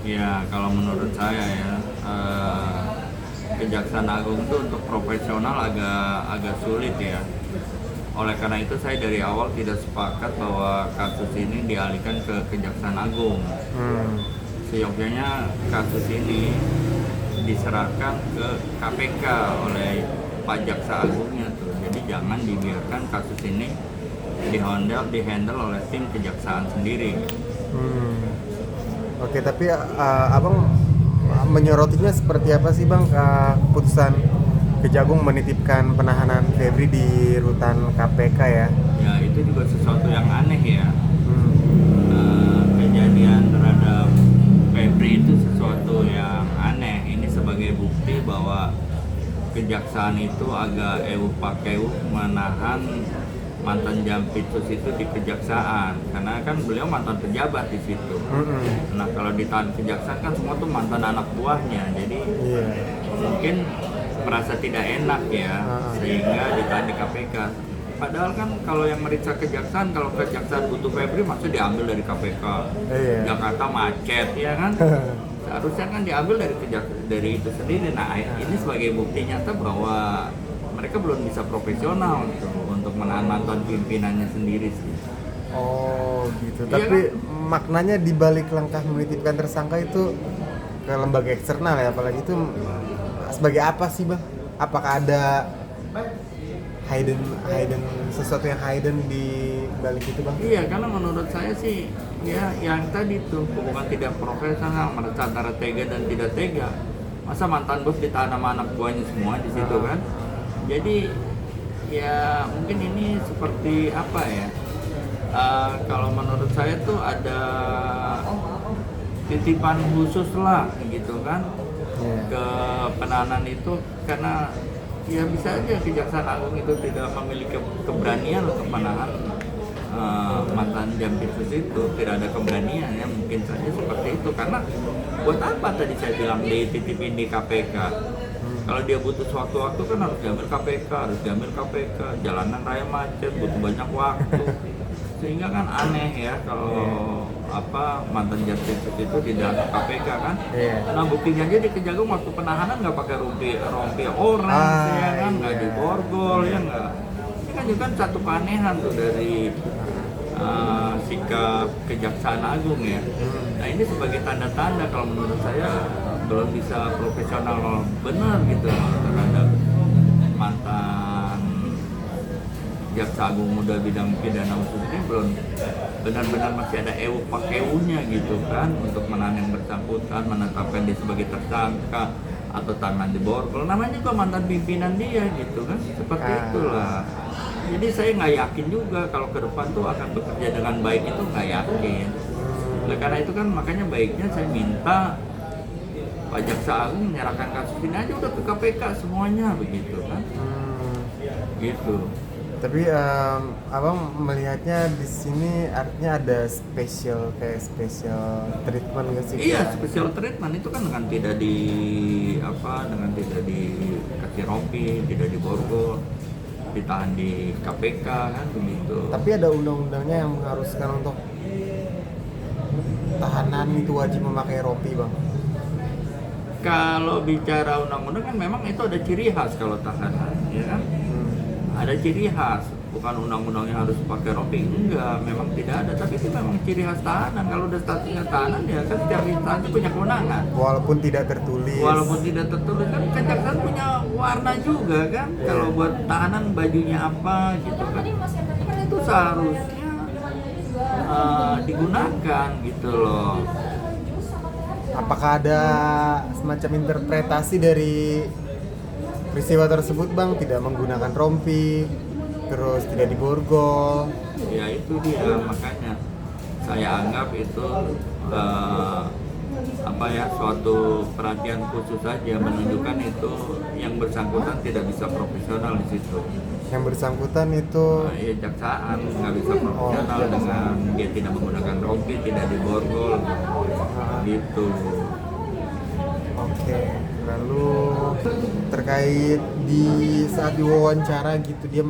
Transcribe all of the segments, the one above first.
Ya, kalau menurut saya ya, Kejaksaan Agung itu untuk profesional agak sulit ya. Oleh karena itu saya dari awal tidak sepakat bahwa kasus ini dialihkan ke Kejaksaan Agung. Seyogyanya kasus ini diserahkan ke KPK oleh Pak Jaksa Agungnya tuh. Jadi jangan dibiarkan kasus ini dihandle oleh tim kejaksaan sendiri. Oke, tapi abang menyorotinya seperti apa sih bang, keputusan Kejagung menitipkan penahanan Febri di rutan KPK ya? Ya itu juga sesuatu yang aneh ya. Kejadian terhadap Febri itu sesuatu yang aneh. Ini sebagai bukti bahwa kejaksaan itu agak pakewuh menahan mantan Jampitsus itu di kejaksaan, karena kan beliau mantan pejabat di situ. Nah kalau ditahan kejaksaan kan semua tuh mantan anak buahnya, jadi mungkin merasa tidak enak ya, sehingga ditahan di KPK. Padahal kan kalau yang meriksa kejaksaan, kalau kejaksaan butuh Febri maksudnya diambil dari KPK. Jakarta macet ya kan. Seharusnya kan diambil dari itu sendiri. Nah ini sebagai bukti nyata bahwa mereka belum bisa profesional untuk menahan mantan pimpinannya sendiri sih. Oh gitu. Iya Tapi kan? maknanya di balik langkah menitipkan tersangka itu ke lembaga eksternal ya, apalagi itu sebagai apa sih bang? Apakah ada hidden sesuatu yang hidden di balik itu bang? Iya, karena menurut saya sih ya yang tadi tuh hubungan tidak profesional, merasa antara tega dan tidak tega. Masa mantan bos ditahan sama anak buahnya semua di situ kan? Jadi ya mungkin ini seperti apa ya? Kalau menurut saya tuh ada titipan khusus lah gitu kan ke penahanan itu, karena ya bisa aja Kejaksaan Agung itu tidak memiliki keberanian untuk menahan mantan Jampitsus itu, tidak ada keberanian ya, mungkin saja seperti itu. Karena buat apa tadi saya bilang dititipin di KPK? Kalau dia butuh sewaktu-waktu kan harus diambil KPK, jalanan raya macet, butuh banyak waktu. Sehingga kan aneh ya kalau mantan Jampitsus itu tidak KPK kan. Nah buktinya aja di Kejagung waktu penahanan nggak pakai rompi orang, ya kan, nggak diborgol ya nggak. Ini kan juga satu keanehan tuh dari sikap Kejaksaan Agung ya. Nah ini sebagai tanda-tanda kalau menurut saya belum bisa profesional benar gitu terhadap mantan Jaksa Agung Muda bidang pidana khusus ini, belum benar-benar masih ada pakewunya gitu kan untuk menahan yang bersangkutan, menetapkan dia sebagai tersangka atau tangan diborgol. Namanya juga mantan pimpinan dia gitu kan, seperti itulah. Jadi saya nggak yakin juga kalau ke depan tuh akan bekerja dengan baik, itu nggak yakin. Oleh karena itu kan makanya baiknya saya minta Pak Jaksa Agung menyerahkan kasus ini aja udah ke KPK semuanya begitu kan. Gitu. Tapi abang melihatnya di sini artinya ada special treatment nggak sih? Iya, special treatment itu kan dengan tidak dikasih rompi, tidak diborgol, ditahan di KPK kan begitu. Tapi ada undang-undangnya yang mengharuskan untuk tahanan itu wajib memakai rompi bang. Kalau bicara undang-undang kan memang itu ada ciri khas kalau tahanan, ya kan? Ada ciri khas, bukan undang-undangnya harus pakai rompi, enggak, memang tidak ada, tapi itu memang ciri khas tahanan. Kalau udah statusnya tahanan ya kan setiap instansi punya kewenangan. Walaupun tidak tertulis kan kejaksaan punya warna juga kan. Kalau buat tahanan bajunya apa gitu kan, itu seharusnya digunakan gitu loh. Apakah ada semacam interpretasi dari peristiwa tersebut bang, tidak menggunakan rompi, terus tidak diborgol? Ya itu dia, makanya saya anggap itu suatu perhatian khusus saja, menunjukkan itu yang bersangkutan tidak bisa profesional di situ. Yang bersangkutan itu Ya jaksaan nggak bisa profesional dengan dia tidak menggunakan rompi, tidak diborgol gitu. Oke. Lalu terkait di saat diwawancara gitu dia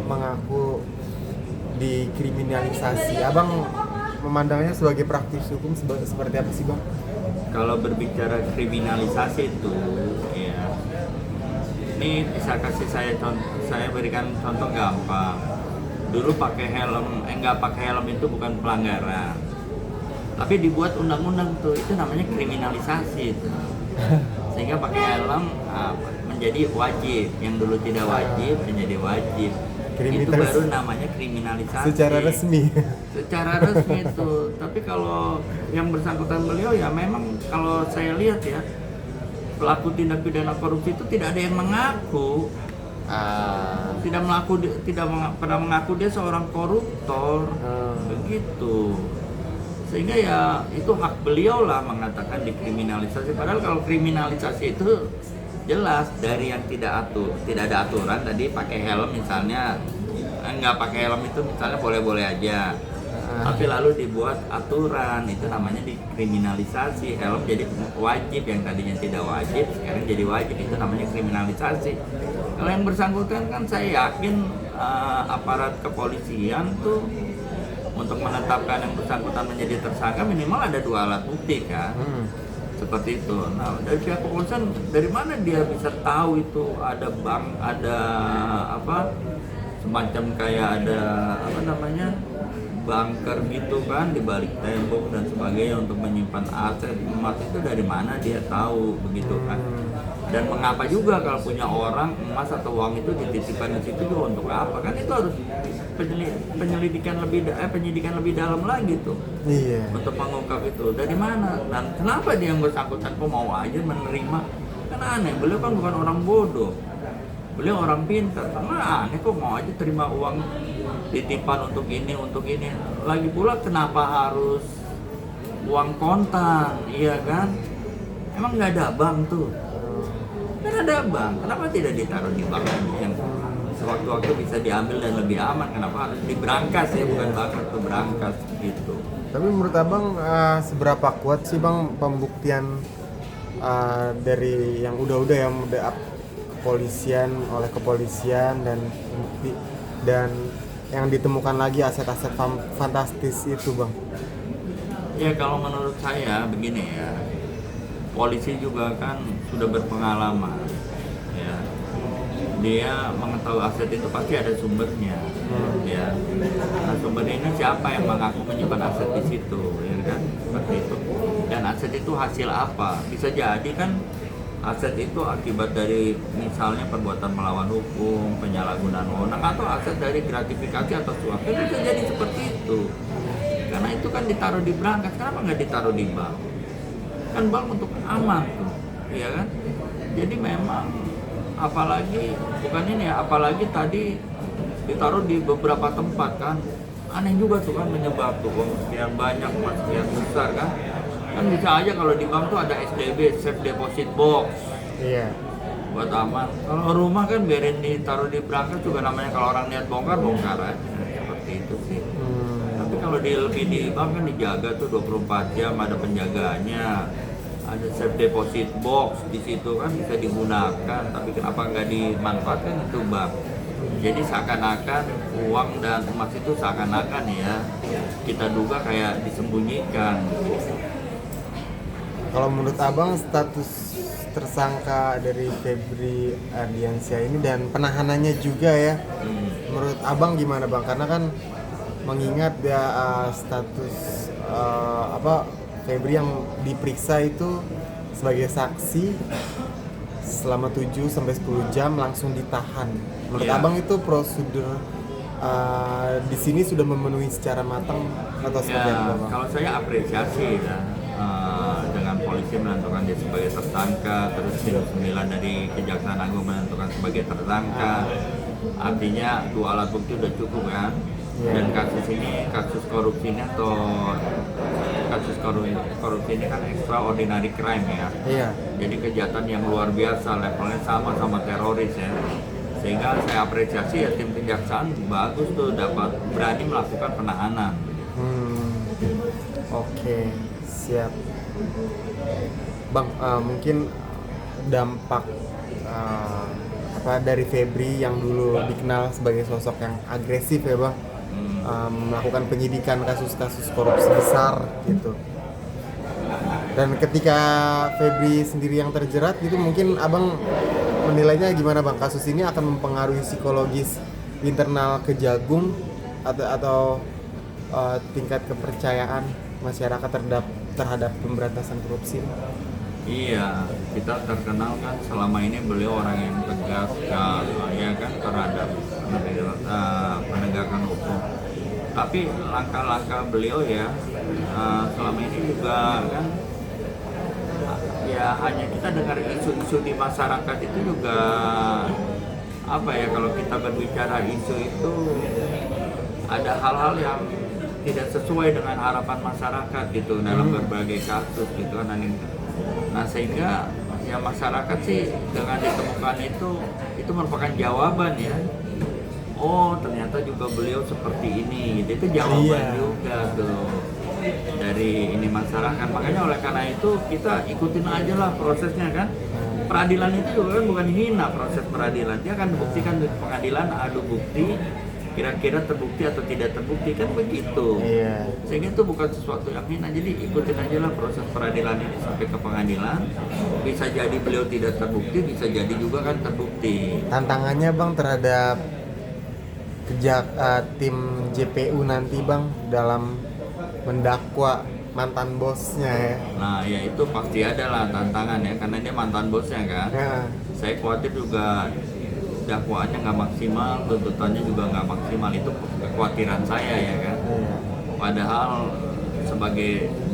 mengaku dikriminalisasi. Abang memandangnya sebagai praktis hukum seperti apa sih bang? Kalau berbicara kriminalisasi itu, ya, ini bisa kasih saya berikan contoh gampang. Dulu pakai helm, nggak pakai helm itu bukan pelanggaran, tapi dibuat undang-undang tuh, itu namanya kriminalisasi itu. Sehingga pakai helm menjadi wajib, yang dulu tidak wajib menjadi wajib. Itu baru namanya kriminalisasi. Secara resmi. Secara resmi itu. Tapi kalau yang bersangkutan beliau ya memang kalau saya lihat ya, pelaku tindak pidana korupsi itu tidak ada yang mengaku. Tidak pernah mengaku dia seorang koruptor. Begitu. Sehingga ya itu hak beliau lah mengatakan dikriminalisasi. Padahal kalau kriminalisasi itu jelas dari yang tidak ada aturan tadi pakai helm misalnya, nggak pakai helm itu misalnya boleh-boleh aja. Tapi lalu dibuat aturan, itu namanya dikriminalisasi. Helm jadi wajib, yang tadinya tidak wajib sekarang jadi wajib, itu namanya kriminalisasi. Kalau yang bersangkutan kan saya yakin aparat kepolisian tuh untuk menetapkan yang bersangkutan menjadi tersangka minimal ada 2 alat bukti kan. Seperti itu. Nah, dari pihak kepolisian dari mana dia bisa tahu itu ada bank, ada semacam kayak ada bunker gitu kan di balik tembok dan sebagainya untuk menyimpan aset emas, itu dari mana dia tahu begitu kan? Dan mengapa juga kalau punya orang emas atau uang itu dititipkan di situ juga untuk apa? Kan itu harus penyidikan lebih dalam lagi tuh. Iya. Untuk mengungkap itu dari mana dan kenapa dia yang bersangkutan kok mau aja menerima? Kan aneh, beliau kan bukan orang bodoh. Beliau orang pintar, karena aneh kok mau aja terima uang titipan untuk ini. Lagi pula kenapa harus uang kontan, iya kan? Emang nggak ada bank tuh? Kan ada bank, kenapa tidak ditaruh di bank yang sewaktu-waktu bisa diambil dan lebih aman? Kenapa harus diberangkas ya, bukan banget tuh berangkas gitu. Tapi menurut abang seberapa kuat sih bang pembuktian dari yang udah yang oleh kepolisian dan bukti dan yang ditemukan lagi aset-aset fantastis itu bang? Ya kalau menurut saya begini ya, polisi juga kan sudah berpengalaman ya, dia mengetahui aset itu pasti ada sumbernya ya. Nah, sumber ini siapa yang mengaku menyimpan aset di situ ya kan, seperti itu. Dan aset itu hasil apa, bisa jadi kan aset itu akibat dari misalnya perbuatan melawan hukum, penyalahgunaan wewenang, atau aset dari gratifikasi atau suap. Itu bisa jadi seperti itu. Karena itu kan ditaruh di berangkas, kenapa nggak ditaruh di bank? Kan bank untuk aman tuh, iya kan? Jadi memang apalagi tadi ditaruh di beberapa tempat kan. Aneh juga tuh kan, menyebab tuh sekian banyak, sekian besar kan. Kan bisa aja kalau di bank tuh ada SDB, Safe Deposit Box. Iya. Buat aman. Kalau rumah kan biarin ditaruh di berangkas juga, namanya kalau orang niat bongkar aja. Seperti itu sih. Tapi kalau lebih di bank kan dijaga tuh 24 jam, ada penjagaannya. Ada Safe Deposit Box di situ kan bisa digunakan, tapi kenapa nggak dimanfaatkan itu bank? Jadi seakan-akan uang dan emas itu seakan-akan ya kita duga kayak disembunyikan. Kalau menurut abang status tersangka dari Febri Ardiansyah ini dan penahanannya juga ya, menurut abang gimana bang? Karena kan mengingat ya status Febri yang diperiksa itu sebagai saksi selama 7-10 jam langsung ditahan. Menurut abang itu prosedur di sini sudah memenuhi secara matang atau seperti apa bang? Kalau saya apresiasi ya. Dengan polisi menentukan dia sebagai tersangka, terus tim 9 dari Kejaksaan Agung menentukan sebagai tersangka, artinya 2 alat bukti udah cukup kan. Dan kasus korupsi ini kan extraordinary crime ya. Jadi kejahatan yang luar biasa, levelnya sama teroris ya. Sehingga saya apresiasi ya tim kejaksaan bagus tuh dapat berani melakukan penahanan. Oke, siap. Bang, mungkin dampak dari Febri yang dulu dikenal sebagai sosok yang agresif ya bang, melakukan penyidikan kasus-kasus korupsi besar gitu. Dan ketika Febri sendiri yang terjerat gitu, mungkin abang menilainya gimana bang? Kasus ini akan mempengaruhi psikologis internal Kejagung atau tingkat kepercayaan masyarakat terhadap pemberantasan korupsi? Iya, kita terkenal kan selama ini beliau orang yang tegas ya kan terhadap penegakan hukum. Tapi langkah-langkah beliau ya selama ini juga kan ya hanya kita dengar isu-isu di masyarakat itu juga apa ya, kalau kita berbicara isu itu ada hal-hal yang tidak sesuai dengan harapan masyarakat gitu dalam berbagai kasus gitu kan. Nah sehingga ya masyarakat sih dengan ditemukan itu merupakan jawaban ya. Oh ternyata juga beliau seperti ini gitu. Itu jawaban juga tuh dari ini masyarakat. Makanya oleh karena itu kita ikutin aja lah prosesnya kan. Peradilan itu juga kan bukan hina proses peradilan. Dia akan membuktikan di pengadilan adu bukti, kira-kira terbukti atau tidak terbukti kan begitu. Sehingga itu bukan sesuatu yang hina. Jadi ikutin aja lah proses peradilan ini sampai ke pengadilan. Bisa jadi beliau tidak terbukti, bisa jadi juga kan terbukti. Tantangannya bang terhadap tim JPU nanti bang dalam mendakwa mantan bosnya ya. Nah ya itu pasti ada lah tantangan ya, karena dia mantan bosnya kan. Saya khawatir juga dakwaannya nggak maksimal, tuntutannya juga nggak maksimal. Itu kekhawatiran saya ya kan. Padahal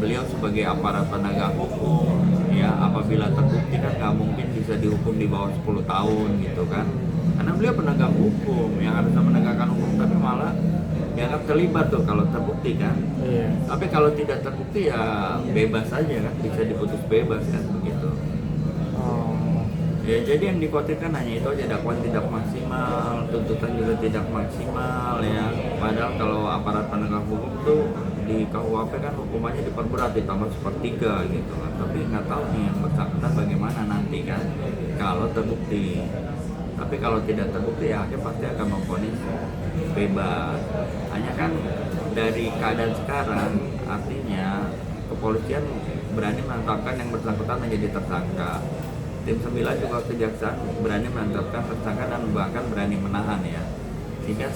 beliau sebagai aparat penegak hukum ya, apabila terbukti kan nggak mungkin bisa dihukum di bawah 10 tahun gitu kan. Karena beliau penegak hukum yang harusnya menegakkan hukum, tapi malah dianggap terlibat tuh kalau terbukti kan. Tapi kalau tidak terbukti ya bebas aja kan, bisa diputus bebas kan begitu. Ya jadi yang dikhawatirkan hanya itu aja, dakwaan tidak maksimal, tuntutan juga tidak maksimal ya. Padahal kalau aparat penegak hukum tuh di KUHP kan hukumannya diperberat ditambah 1/3 gitu kan. Tapi nggak tahu nih yang bersangkutan bagaimana nanti kan kalau terbukti. Tapi kalau tidak terbukti ya hakim pasti akan memvonis bebas. Hanya kan dari keadaan sekarang artinya kepolisian berani menetapkan yang bersangkutan menjadi tersangka. Tim 9 juga kejaksaan berani menetapkan tersangka dan bahkan berani menahan ya. Sehingga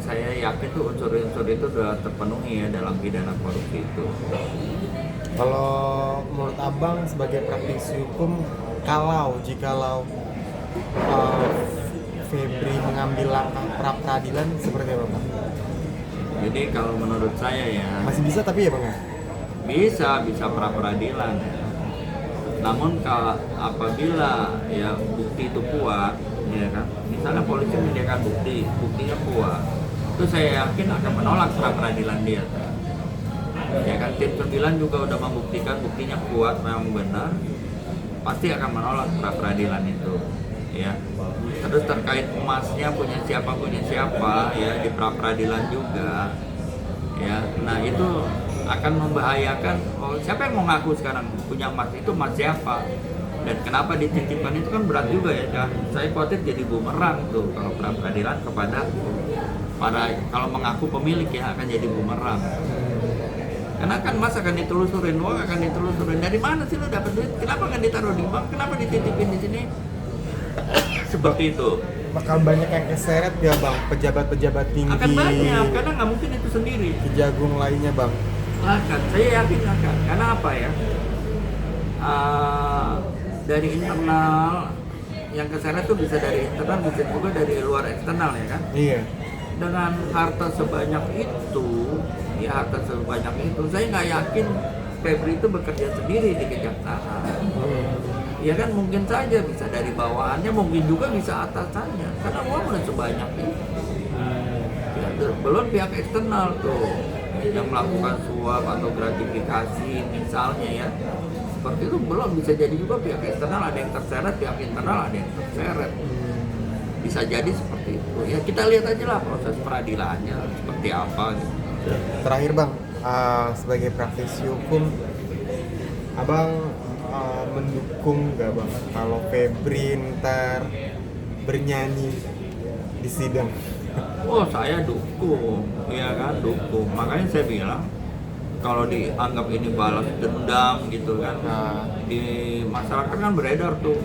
saya yakin tuh unsur-unsur itu sudah terpenuhi ya dalam pidana korupsi itu. Kalau menurut abang sebagai praktisi hukum, jikalau Febri mengambil langkah pra peradilan seperti apa bang? Jadi kalau menurut saya ya masih bisa tapi ya bang ya? Bisa pra peradilan. Namun kalau apabila ya bukti itu kuat, ya kan, misalnya polisi menyediakan buktinya kuat, itu saya yakin akan menolak pra peradilan dia. Ya kan, tim 9 juga udah membuktikan buktinya kuat, memang benar, pasti akan menolak pra peradilan itu. Ya, terus terkait emasnya punya siapa ya di pra peradilan juga. Ya, nah itu akan membahayakan. Siapa yang mau ngaku sekarang punya emas, itu emas siapa dan kenapa dititipkan, itu kan berat juga ya kan. Saya khawatir jadi bumerang tuh kalau pra peradilan kepada kalau mengaku pemilik ya, akan jadi bumerang. Karena kan emas akan ditelusurin, uang akan ditelusurin. Dari mana sih lo dapat duit? Kenapa nggak ditaruh di bank? Kenapa dititipin di sini? Seperti itu. Bakal banyak yang keseret ya bang, pejabat-pejabat tinggi. Akan banyak, karena nggak mungkin itu sendiri. Kejagung lainnya bang. Akan, saya yakin akan. Karena apa ya? Dari internal yang keseret tuh bisa dari internal, bisa juga dari luar eksternal ya kan? Iya. Dengan harta sebanyak itu, saya nggak yakin Febri itu bekerja sendiri di kejaksaan. Ya kan, mungkin saja bisa dari bawahannya, mungkin juga bisa atasannya, karena uang udah sebanyak itu. Ya, belum pihak eksternal tuh yang melakukan suap atau gratifikasi misalnya ya, seperti itu belum, bisa jadi juga pihak eksternal ada yang terseret, pihak internal ada yang terseret, bisa jadi seperti itu. Ya kita lihat aja lah proses peradilannya seperti apa gitu. Terakhir bang, sebagai praktisi hukum, abang mendukung nggak bang kalau Febri ntar bernyanyi di sidang? Oh, saya dukung, ya kan, dukung. Makanya saya bilang kalau dianggap ini balas dendam gitu kan, Nah, di masyarakat kan beredar tuh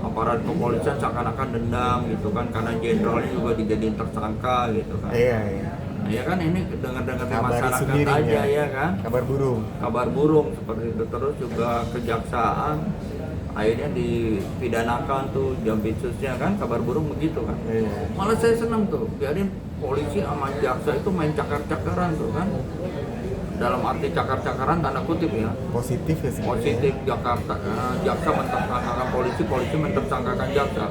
aparat kepolisian seakan-akan dendam gitu kan, karena jenderalnya juga dijadiin tersangka gitu kan. iya, iya. Nah, ya kan ini dengar-dengar di Kabar masyarakat sendiri aja ya kan, Kabar burung. kabar burung seperti itu. Terus juga kejaksaan akhirnya dipidanakan tuh Jampitsusnya kan, kabar burung begitu kan. Iya. Malah saya senang tuh, biarin polisi sama jaksa itu main cakar-cakaran tuh kan. Dalam arti cakar-cakaran tanda kutip ya. Positif ya sebenarnya. Positif Jakarta, jaksa mentersangkakan polisi, polisi mentersangkakan jaksa.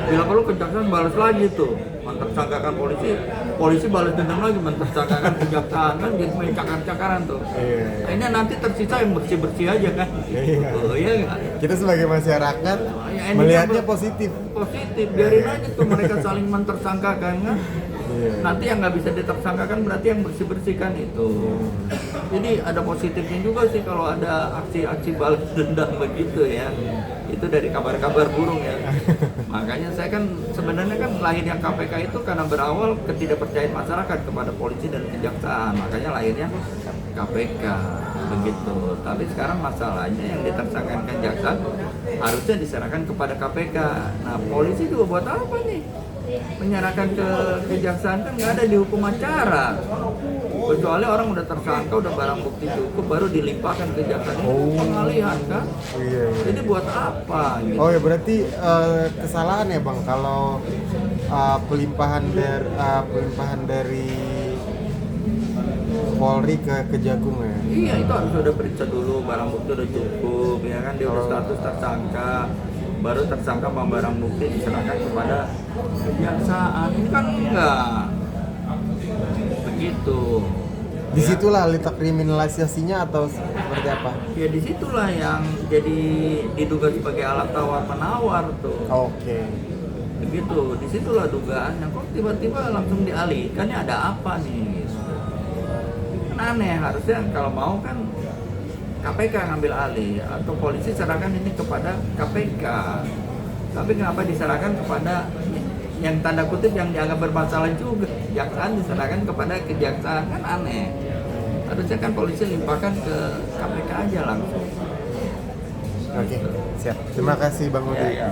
Bila perlu kejaksaan balas lagi tuh, mentersangkakan polisi, polisi balas dendam lagi mentersangkakan kejaksaan kan, jadi main cakar-cakaran tuh. Iya. Nah, ini nanti tersisa yang bersih-bersih aja kan. Iya. Oh iya nggak? Kita sebagai masyarakat Ya, ini melihatnya kan positif. Positif, biarin aja tuh mereka saling mentersangkakan kan. Iya. Nanti yang nggak bisa ditersangkakan berarti yang bersih-bersih kan itu. Jadi ada positifnya juga sih kalau ada aksi-aksi balas dendam begitu ya. Itu dari kabar-kabar burung ya. Makanya saya kan sebenarnya kan lahirnya KPK itu karena berawal ketidakpercayaan masyarakat kepada polisi dan kejaksaan. Makanya lahirnya KPK begitu. Tapi sekarang masalahnya yang ditersangkakan kejaksaan harusnya diserahkan kepada KPK. Nah, polisi juga buat apa nih? Menyerahkan ke kejaksaan kan nggak ada di hukum acara, kecuali orang udah tersangka, udah barang bukti cukup baru dilimpahkan ke kejaksaan. Ini pengalihan kan, Iya, iya. jadi buat apa gitu. Oh ya berarti kesalahan ya bang kalau pelimpahan dari Polri ke Kejagung ya. Iya, itu harus udah periksa dulu barang bukti udah cukup ya kan, dia udah status tersangka, baru tersangka sama barang bukti diserahkan kepada kejaksaan. Ini kan enggak begitu. Disitulah letak kriminalisasinya atau seperti apa? Ya disitulah yang jadi diduga sebagai alat tawar menawar tuh. Oke. Begitu, disitulah dugaannya. Kok tiba-tiba langsung dialihkan, ya ada apa nih? Gitu. Kan aneh, harusnya kalau mau kan KPK ngambil alih atau polisi serahkan ini kepada KPK. Tapi kenapa diserahkan kepada yang tanda kutip yang dianggap bermasalah juga? Kejaksaan diserahkan kepada kejaksaan, kan aneh. Harusnya kan polisi limpahkan ke KPK aja langsung. Oke, siap. Terima kasih Bang Udi. Ya, ya.